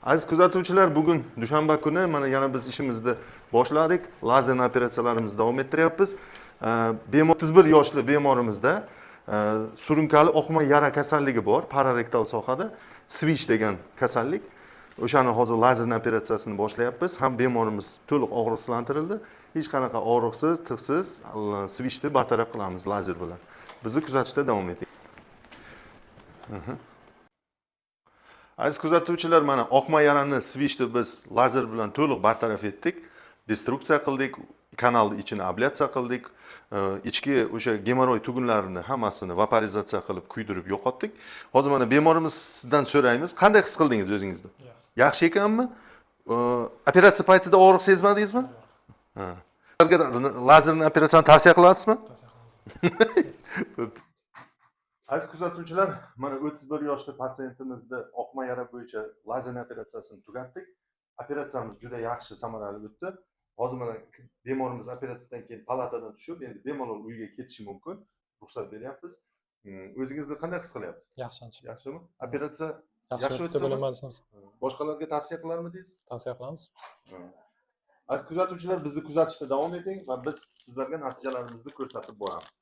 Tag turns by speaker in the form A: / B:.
A: Aziz kuzatuvchilar, bugun dushanba kuni mana yana biz ishimizni boshladik. Lazer operatsiyalarimizni davom ettiryapmiz. Bemor 31 yoshli bemorimizda surunkali oqma yara kasalligi bor, pararektal sohada switch degan kasallik. O'shani hozir lazer operatsiyasini boshlayapmiz. Ham bemorimiz to'liq og'riqsizlantirildi. Hech qanaqa og'riqsiz, tig'siz switchni bartaraf qilamiz lazer bilan. Bizni kuzatishda davom eting. Aziz kuzatuvchilar, mana oqma yarani switchni biz lazer bilan to'liq bartaraf etdik. Destruksiya qildik, kanalni ichini ablyasiya qildik. Ichki o'sha gemoroy tugunlarini hammasini vaporizatsiya qilib, kuydirib yo'qotdik. Hozir mana bemorimizdan so'raymiz, qanday his qildingiz o'zingizni? Yaxshi ekanmi? Operatsiya paytida og'riq sezmadingizmi? Ha. Lazerni operatsiyani tavsiya qilasizmi? Aziz kuzatuvchilar, mana 31 yoshli patsientimizni oqma yara bo'yicha lazer operatsiyasini tugatdik. Operatsiyamiz juda yaxshi, samarali o'tdi. Hozir mana bemorimiz operatsiyadan keyin palatadan tushib, endi bemalol uyiga ketishi mumkin. Ruxsat beryapmiz. O'zingizni qanday his qilyapsiz?
B: Yaxshi ancha.
A: Yaxshimi? Operatsiya
B: Yaxshi o'tdi bo'laman narsa.
A: Boshqalarga tavsiya qilarmidingiz?
B: Tavsiya qilamiz.
A: Aziz kuzatuvchilar, bizni kuzatishda davom eting va biz sizlarga natijalarimizni ko'rsatib boramiz.